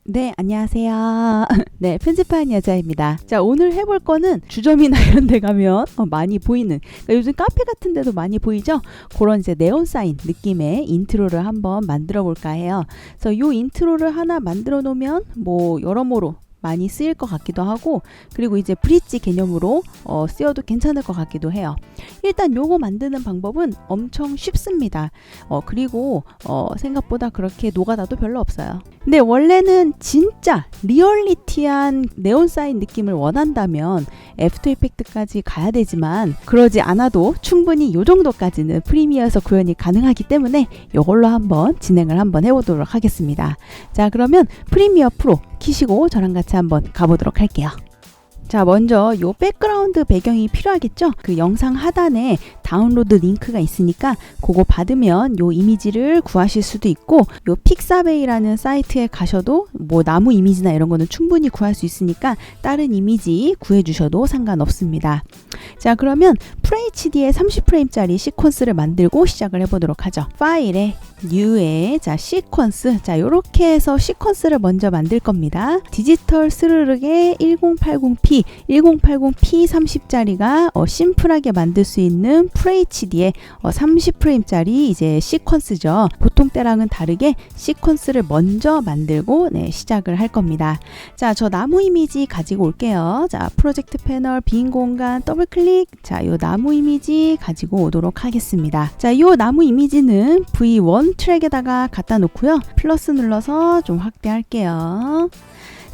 네, 안녕하세요. 네, 편집하는 여자입니다. 자, 오늘 해볼 거는 주점이나 이런 데 가면 많이 보이는, 그러니까 요즘 카페 같은 데도 많이 보이죠? 그런 이제 네온 사인 느낌의 인트로를 한번 만들어 볼까 해요. 그래서 요 인트로를 하나 만들어 놓으면 뭐 여러모로 많이 쓰일 것 같기도 하고, 그리고 이제 브릿지 개념으로 쓰여도 괜찮을 것 같기도 해요. 일단 요거 만드는 방법은 엄청 쉽습니다. 그리고 생각보다 그렇게 노가다도 별로 없어요. 근데 원래는 진짜 리얼리티한 네온 사인 느낌을 원한다면 애프터 이펙트까지 가야 되지만, 그러지 않아도 충분히 요 정도까지는 프리미어에서 구현이 가능하기 때문에 이걸로 한번 진행을 한번 해보도록 하겠습니다. 자, 그러면 프리미어 프로 키시고 저랑 같이 한번 가보도록 할게요. 자, 먼저 요 백그라운드 배경이 필요하겠죠? 그 영상 하단에 다운로드 링크가 있으니까 그거 받으면 요 이미지를 구하실 수도 있고, 요 픽사베이라는 사이트에 가셔도 뭐 나무 이미지나 이런 거는 충분히 구할 수 있으니까 다른 이미지 구해 주셔도 상관없습니다. 자, 그러면 FHD의 30프레임짜리 시퀀스를 만들고 시작을 해보도록 하죠. 파일에 New에 자 시퀀스, 자 요렇게 해서 시퀀스를 먼저 만들 겁니다. 디지털 스르륵의 1080p 30짜리가 심플하게 만들 수 있는 FHD의 30프레임짜리 이제 시퀀스죠. 보통 때랑은 다르게 시퀀스를 먼저 만들고 시작을 할 겁니다. 자, 저 나무 이미지 가지고 올게요. 자, 프로젝트 패널 빈 공간 더블 클릭. 자, 요 나무 이미지 가지고 오도록 하겠습니다. 자, 요 나무 이미지는 V1 트랙에다가 갖다 놓고요. 플러스 눌러서 좀 확대할게요.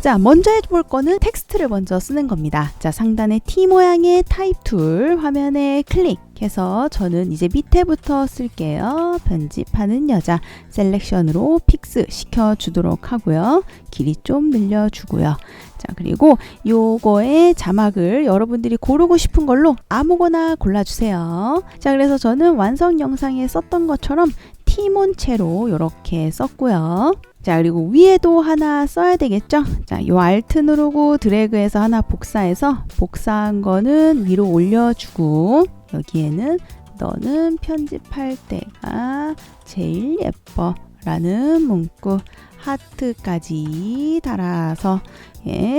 자, 먼저 해볼 거는 텍스트를 먼저 쓰는 겁니다. 자, 상단에 T 모양의 타입 툴 화면에 클릭해서 저는 이제 밑에부터 쓸게요. 편집하는 여자 셀렉션으로 픽스 시켜주도록 하고요. 길이 좀 늘려주고요. 자, 그리고 요거의 자막을 여러분들이 고르고 싶은 걸로 아무거나 골라주세요. 자, 그래서 저는 완성 영상에 썼던 것처럼 티몬체로 이렇게 썼고요. 자, 그리고 위에도 하나 써야 되겠죠? 자, 요 알트 누르고 드래그해서 하나 복사해서 복사한 거는 위로 올려주고, 여기에는 너는 편집할 때가 제일 예뻐 라는 문구 하트까지 달아서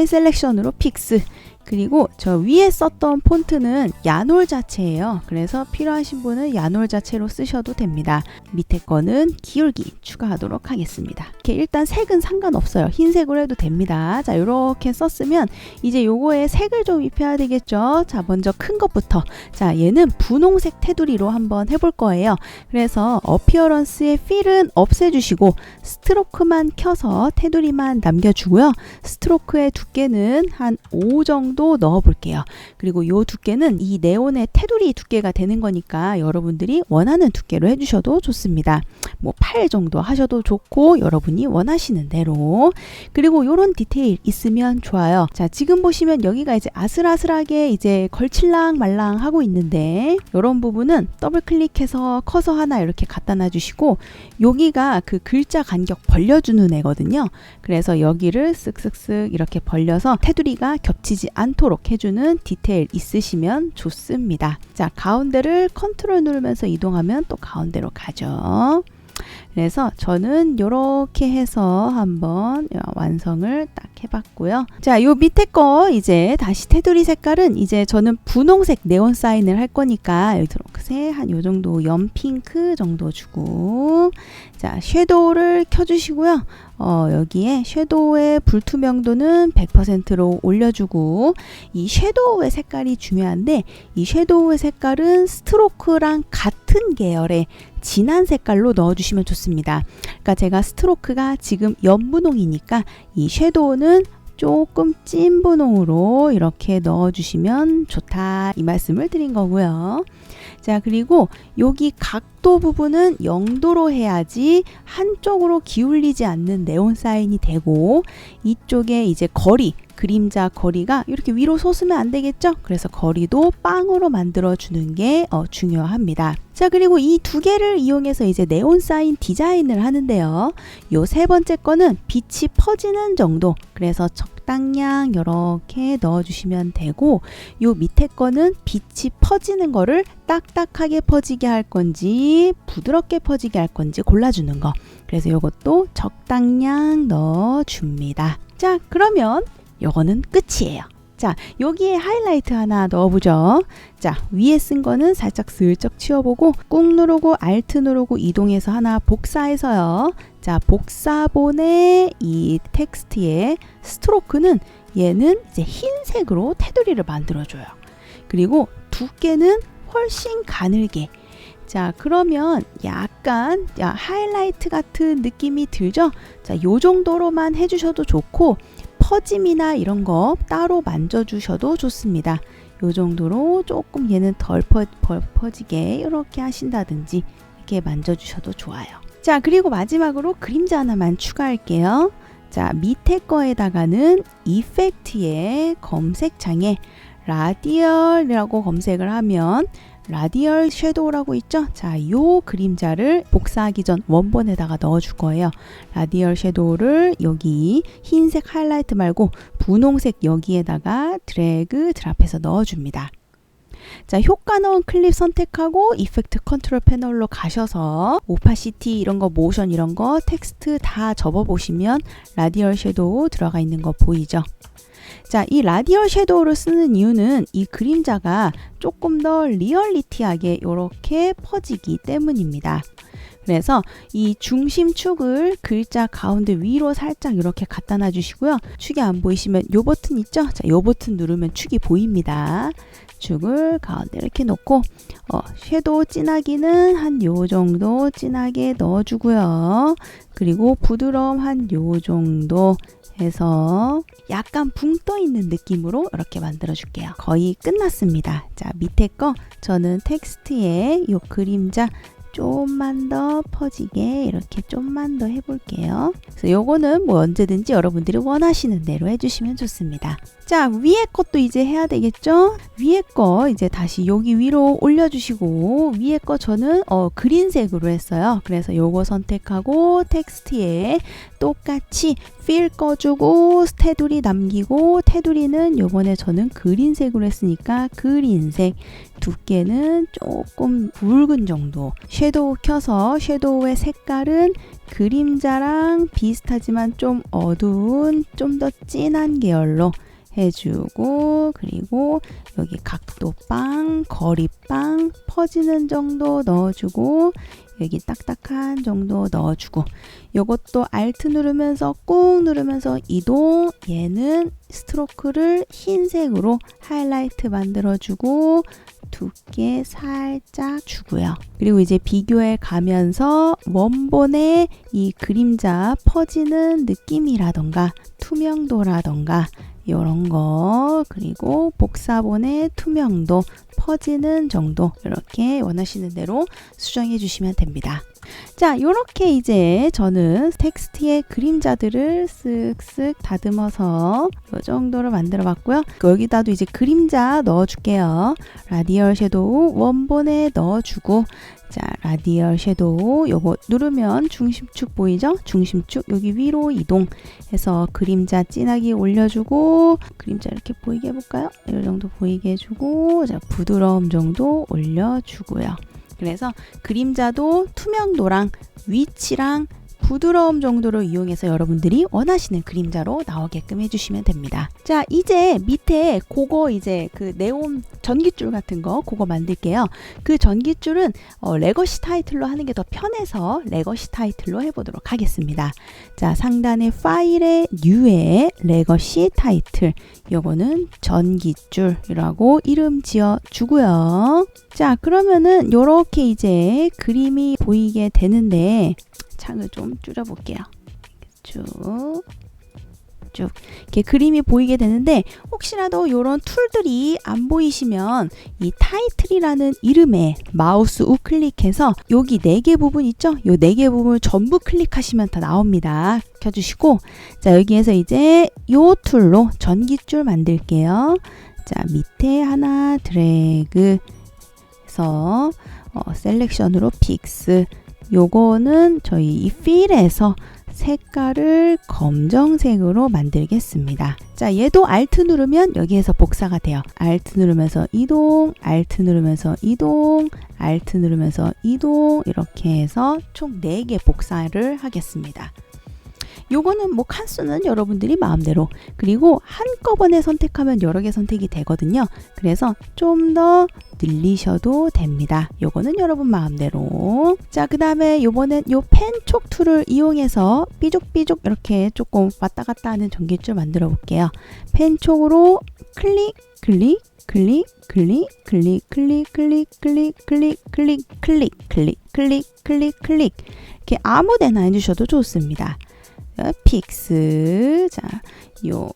셀렉션으로 픽스. 그리고 저 위에 썼던 폰트는 야놀 자체예요. 그래서 필요하신 분은 야놀 자체로 쓰셔도 됩니다. 밑에 거는 기울기 추가하도록 하겠습니다. 이렇게 일단 색은 상관없어요. 흰색으로 해도 됩니다. 자, 이렇게 썼으면 이제 요거에 색을 좀 입혀야 되겠죠. 자, 먼저 큰 것부터. 자, 얘는 분홍색 테두리로 한번 해볼 거예요. 그래서 어피어런스의 필은 없애주시고 스트로크만 켜서 테두리만 남겨주고요. 스트로크의 두께는 한 5 정도 넣어 볼게요. 그리고 요 두께는 이 네온의 테두리 두께가 되는 거니까 여러분들이 원하는 두께로 해주셔도 좋습니다. 뭐 8 정도 하셔도 좋고 여러분이 원하시는 대로. 그리고 요런 디테일 있으면 좋아요. 자, 지금 보시면 여기가 이제 아슬아슬하게 이제 걸칠랑 말랑 하고 있는데, 요런 부분은 더블 클릭해서 커서 하나 이렇게 갖다 놔주시고, 여기가 그 글자 간격 벌려주는 애거든요. 그래서 여기를 쓱쓱쓱 이렇게 벌려서 테두리가 겹치지 않도록 해주는 디테일 있으시면 좋습니다. 자, 가운데를 컨트롤 누르면서 이동하면 또 가운데로 가죠. 그래서 저는 이렇게 해서 한번 완성을 딱 해봤고요. 자, 요 밑에 거 이제 다시 테두리 색깔은 이제 저는 분홍색 네온 사인을 할 거니까 이렇게 한 요 정도 연핑크 정도 주고, 자, 섀도우를 켜주시고요. 여기에 섀도우의 불투명도는 100%로 올려주고, 이 섀도우의 색깔이 중요한데 이 섀도우의 색깔은 스트로크랑 같은 계열의 진한 색깔로 넣어주시면 좋습니다. 그러니까 제가 스트로크가 지금 연분홍이니까 이 섀도우는 조금 찐 분홍으로 이렇게 넣어주시면 좋다, 이 말씀을 드린 거고요. 자, 그리고 여기 각도 부분은 0도로 해야지 한쪽으로 기울이지 않는 네온 사인이 되고, 이쪽에 이제 거리, 그림자 거리가 이렇게 위로 솟으면 안 되겠죠? 그래서 거리도 빵으로 만들어 주는 게 중요합니다. 자, 그리고 이 두 개를 이용해서 이제 네온 사인 디자인을 하는데요. 요 세 번째 거는 빛이 퍼지는 정도, 그래서 적당량 이렇게 넣어주시면 되고, 요 밑에 거는 빛이 퍼지는 거를 딱딱하게 퍼지게 할 건지 부드럽게 퍼지게 할 건지 골라주는 거. 그래서 요것도 적당량 넣어줍니다. 자, 그러면 요거는 끝이에요. 자, 여기에 하이라이트 하나 넣어보죠. 자, 위에 쓴 거는 살짝 슬쩍 치워보고 꾹 누르고 Alt 누르고 이동해서 하나 복사해서요. 자, 복사본의 이 텍스트의 스트로크는 얘는 이제 흰색으로 테두리를 만들어줘요. 그리고 두께는 훨씬 가늘게. 자, 그러면 약간 하이라이트 같은 느낌이 들죠? 자, 요 정도로만 해주셔도 좋고, 퍼짐이나 이런 거 따로 만져주셔도 좋습니다. 요 정도로 조금 얘는 덜 퍼지게 이렇게 하신다든지 이렇게 만져주셔도 좋아요. 자, 그리고 마지막으로 그림자 하나만 추가할게요. 자, 밑에 거에다가는 이펙트의 검색창에 라디얼이라고 검색을 하면 라디얼 섀도우라고 있죠? 자, 요 그림자를 복사하기 전 원본에다가 넣어줄 거예요. 라디얼 섀도우를 여기 흰색 하이라이트 말고 분홍색 여기에다가 드래그 드랍해서 넣어줍니다. 자, 효과 넣은 클립 선택하고 이펙트 컨트롤 패널로 가셔서 오파시티 이런 거, 모션 이런 거, 텍스트 다 접어보시면 라디얼 섀도우 들어가 있는 거 보이죠? 자, 이 라디얼 섀도우를 쓰는 이유는 이 그림자가 조금 더 리얼리티하게 이렇게 퍼지기 때문입니다. 그래서 이 중심축을 글자 가운데 위로 살짝 이렇게 갖다 놔주시고요. 축이 안 보이시면 요 버튼 있죠? 자, 요 버튼 누르면 축이 보입니다. 축을 가운데 이렇게 놓고 섀도우 진하기는 한 요 정도 진하게 넣어주고요. 그리고 부드러움 한 요 정도 해서 약간 붕 떠 있는 느낌으로 이렇게 만들어 줄게요. 거의 끝났습니다. 자, 밑에 거 저는 텍스트에 요 그림자 좀만 더 퍼지게 이렇게 좀만 더 해볼게요. 그래서 요거는 뭐 언제든지 여러분들이 원하시는 대로 해주시면 좋습니다. 자, 위에 것도 이제 해야 되겠죠? 위에 거 이제 다시 여기 위로 올려주시고, 위에 거 저는 그린색으로 했어요. 그래서 요거 선택하고 텍스트에 똑같이 필 꺼주고 테두리 남기고, 테두리는 요번에 저는 그린색으로 했으니까 그린색, 두께는 조금 붉은 정도, 섀도우 켜서 섀도우의 색깔은 그림자랑 비슷하지만 좀 어두운, 좀 더 진한 계열로 해주고, 그리고 여기 각도빵, 거리빵, 퍼지는 정도 넣어주고, 여기 딱딱한 정도 넣어주고, 요것도 Alt 누르면서 꾹 누르면서 이동, 얘는 스트로크를 흰색으로 하이라이트 만들어주고 두께 살짝 주고요. 그리고 이제 비교해 가면서 원본의 이 그림자 퍼지는 느낌이라던가 투명도라던가 이런 거, 그리고 복사본의 투명도, 퍼지는 정도 이렇게 원하시는 대로 수정해 주시면 됩니다. 자, 요렇게 이제 저는 텍스트의 그림자들을 쓱쓱 다듬어서 요 정도로 만들어 봤고요. 여기다도 이제 그림자 넣어 줄게요. 라디얼 섀도우 원본에 넣어 주고, 자, 라디얼 섀도우 요거 누르면 중심축 보이죠? 중심축 여기 위로 이동해서 그림자 진하게 올려주고, 그림자 이렇게 보이게 해볼까요? 이 정도 보이게 해주고, 자, 부드러움 정도 올려주고요. 그래서 그림자도 투명도랑 위치랑 부드러움 정도를 이용해서 여러분들이 원하시는 그림자로 나오게끔 해주시면 됩니다. 자, 이제 밑에 그거 이제 그 네온 전깃줄 같은 거 그거 만들게요. 그 전깃줄은 레거시 타이틀로 하는 게 더 편해서 레거시 타이틀로 해보도록 하겠습니다. 자, 상단의 파일의 뉴에 레거시 타이틀, 요거는 전깃줄이라고 이름 지어 주고요. 자, 그러면은 요렇게 이제 그림이 보이게 되는데, 창을 좀 줄여볼게요. 쭉 이렇게 그림이 보이게 되는데, 혹시라도 이런 툴들이 안 보이시면 이 타이틀이라는 이름에 마우스 우클릭해서 여기 4개 부분 있죠? 이 4개 부분을 전부 클릭하시면 다 나옵니다. 켜주시고, 자, 여기에서 이제 이 툴로 전깃줄 만들게요. 자, 밑에 하나 드래그 해서 셀렉션으로 픽스, 요거는 저희 이 필에서 색깔을 검정색으로 만들겠습니다. 자, 얘도 Alt 누르면 여기에서 복사가 돼요. Alt 누르면서 이동, Alt 누르면서 이동, Alt 누르면서 이동, 이렇게 해서 총 4개 복사를 하겠습니다. 요거는 뭐 칸수는 여러분들이 마음대로, 그리고 한꺼번에 선택하면 여러 개 선택이 되거든요. 그래서 좀 더 늘리셔도 됩니다. 요거는 여러분 마음대로. 자, 그 다음에 요번엔 요 펜촉 툴을 이용해서 삐죽삐죽 이렇게 조금 왔다 갔다 하는 전깃줄 만들어 볼게요. 펜촉으로 클릭, 클릭, 클릭, 클릭, 클릭, 클릭, 클릭, 클릭, 클릭, 클릭, 클릭, 클릭, 클릭, 클릭, 클릭. 이렇게 아무 데나 해주셔도 좋습니다. 픽스. 자, 요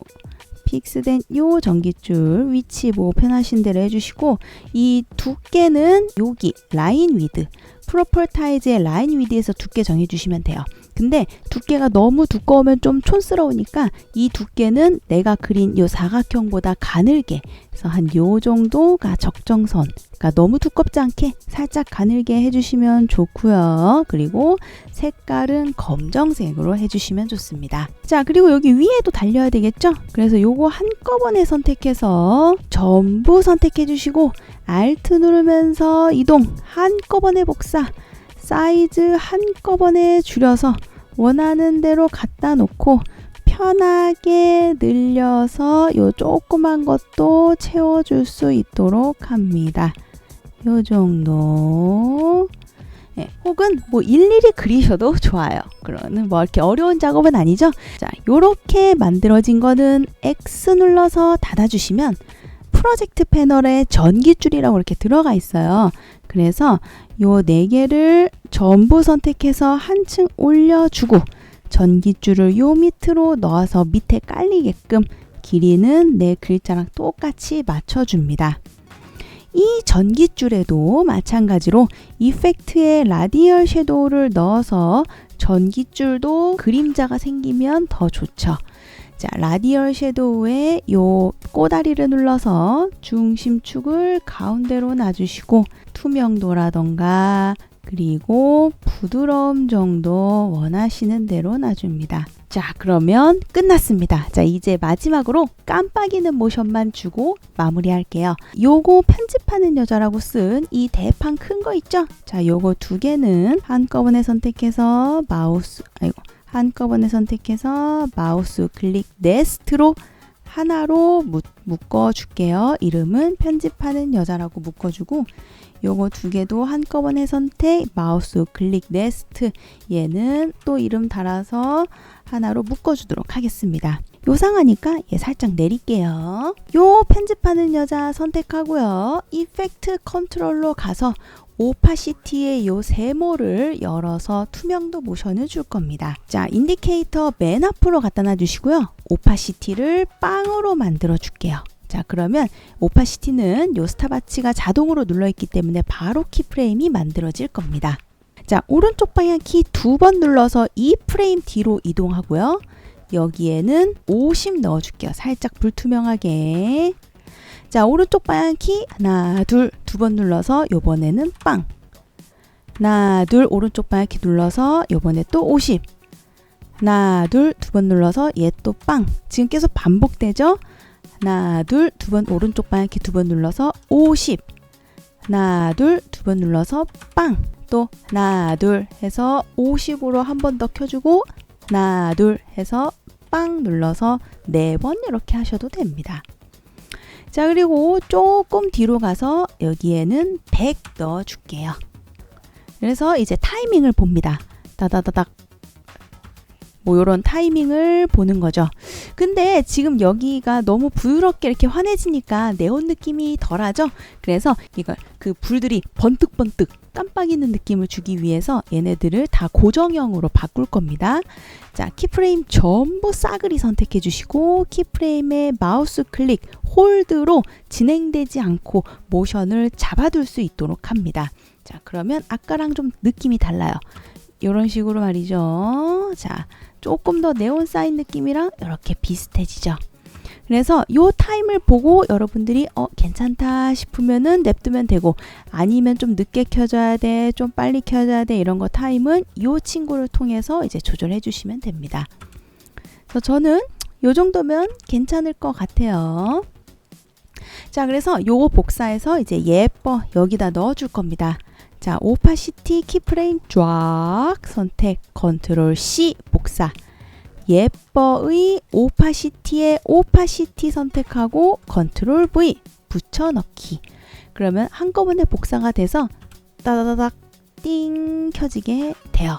픽스된 요 전깃줄 위치 뭐 편하신 대로 해주시고, 이 두께는 여기 라인 위드, 프로퍼타이즈의 라인 위드에서 두께 정해주시면 돼요. 근데 두께가 너무 두꺼우면 좀 촌스러우니까 이 두께는 내가 그린 요 사각형보다 가늘게, 그래서 한 요 정도가 적정선, 그러니까 너무 두껍지 않게 살짝 가늘게 해주시면 좋고요. 그리고 색깔은 검정색으로 해주시면 좋습니다. 자, 그리고 여기 위에도 달려야 되겠죠? 그래서 요거 한꺼번에 선택해서 전부 선택해 주시고 Alt 누르면서 이동, 한꺼번에 복사, 사이즈 한꺼번에 줄여서 원하는 대로 갖다 놓고 편하게 늘려서 요 조그만 것도 채워줄 수 있도록 합니다. 요 정도. 네, 혹은 뭐 일일이 그리셔도 좋아요. 그러는 뭐 이렇게 어려운 작업은 아니죠. 자, 요렇게 만들어진 거는 X 눌러서 닫아주시면 프로젝트 패널에 전깃줄이라고 이렇게 들어가 있어요. 그래서 요 4개를 전부 선택해서 한층 올려주고 전깃줄을 요 밑으로 넣어서 밑에 깔리게끔 길이는 내 글자랑 똑같이 맞춰줍니다. 이 전깃줄에도 마찬가지로 이펙트에 라디얼 섀도우를 넣어서 전깃줄도 그림자가 생기면 더 좋죠. 자, 라디얼 섀도우에 요 꼬다리를 눌러서 중심축을 가운데로 놔주시고 투명도라던가 그리고 부드러움 정도 원하시는 대로 놔줍니다. 자, 그러면 끝났습니다. 자, 이제 마지막으로 깜빡이는 모션만 주고 마무리할게요. 요거 편집하는 여자라고 쓴 이 대판 큰 거 있죠? 자, 요거 2개는 한꺼번에 선택해서 마우스 클릭 네스트로 하나로 묶어 줄게요. 이름은 편집하는 여자라고 묶어주고, 요거 2개도 한꺼번에 선택, 마우스 클릭 네스트, 얘는 또 이름 달아서 하나로 묶어주도록 하겠습니다. 요상하니까 얘 살짝 내릴게요. 요 편집하는 여자 선택하고요. 이펙트 컨트롤로 가서 오파시티의 요 세모를 열어서 투명도 모션을 줄 겁니다. 자, 인디케이터 맨 앞으로 갖다 놔주시고요. 오파시티를 빵으로 만들어 줄게요. 자, 그러면 오파시티는 요 스탑와치가 자동으로 눌러있기 때문에 바로 키프레임이 만들어질 겁니다. 자, 오른쪽 방향 키 2번 눌러서 이 프레임 뒤로 이동하고요. 여기에는 50 넣어줄게요. 살짝 불투명하게. 자, 오른쪽 방향 키 하나, 둘, 2번 눌러서 요번에는 빵. 하나, 둘, 오른쪽 방향 키 눌러서 요번에 또 50. 하나, 둘, 2번 눌러서 얘 또 빵. 지금 계속 반복되죠? 하나, 둘, 2번 오른쪽 방향 키 2번 눌러서 50. 하나, 둘, 2번 눌러서 빵. 또 하나, 둘 해서 50으로 한 번 더 켜주고 하나, 둘 해서 빵 눌러서 4번 이렇게 하셔도 됩니다. 자, 그리고 조금 뒤로 가서 여기에는 100 넣어줄게요. 그래서 이제 타이밍을 봅니다. 다다다닥. 뭐 요런 타이밍을 보는 거죠. 근데 지금 여기가 너무 부드럽게 이렇게 환해지니까 네온 느낌이 덜하죠. 그래서 이걸 그 불들이 번뜩번뜩 깜빡이는 느낌을 주기 위해서 얘네들을 다 고정형으로 바꿀 겁니다. 자, 키프레임 전부 싸그리 선택해 주시고 키프레임의 마우스 클릭 홀드로 진행되지 않고 모션을 잡아둘 수 있도록 합니다. 자, 그러면 아까랑 좀 느낌이 달라요. 이런 식으로 말이죠. 자, 조금 더 네온 사인 느낌이랑 이렇게 비슷해지죠. 그래서 요 타임을 보고 여러분들이 괜찮다 싶으면은 냅두면 되고, 아니면 좀 늦게 켜져야 돼, 좀 빨리 켜져야 돼, 이런 거 타임은 요 친구를 통해서 이제 조절해 주시면 됩니다. 그래서 저는 요 정도면 괜찮을 것 같아요. 자, 그래서 요거 복사해서 이제 예뻐 여기다 넣어 줄 겁니다. 자, 오파시티 키프레임 쫙 선택, 컨트롤 C 복사. 예뻐의 오파시티에 오파시티 선택하고 컨트롤 V 붙여넣기. 그러면 한꺼번에 복사가 돼서 따다다닥 띵 켜지게 돼요.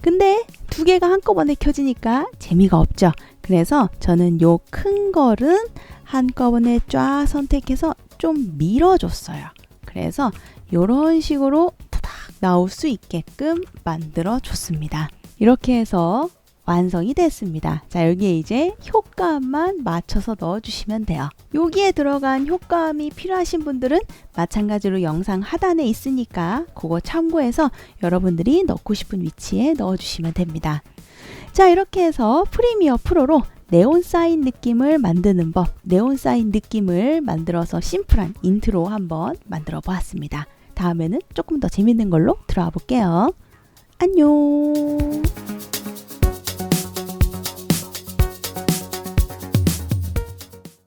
근데 두 개가 한꺼번에 켜지니까 재미가 없죠. 그래서 저는 요 큰 거는 한꺼번에 쫙 선택해서 좀 밀어줬어요. 그래서 요런 식으로 타닥 나올 수 있게끔 만들어 줬습니다. 이렇게 해서 완성이 됐습니다. 자, 여기에 이제 효과음만 맞춰서 넣어주시면 돼요. 여기에 들어간 효과음이 필요하신 분들은 마찬가지로 영상 하단에 있으니까 그거 참고해서 여러분들이 넣고 싶은 위치에 넣어주시면 됩니다. 자, 이렇게 해서 프리미어 프로로 네온 사인 느낌을 만드는 법, 네온 사인 느낌을 만들어서 심플한 인트로 한번 만들어 보았습니다. 다음에는 조금 더 재밌는 걸로 들어와 볼게요. 안녕.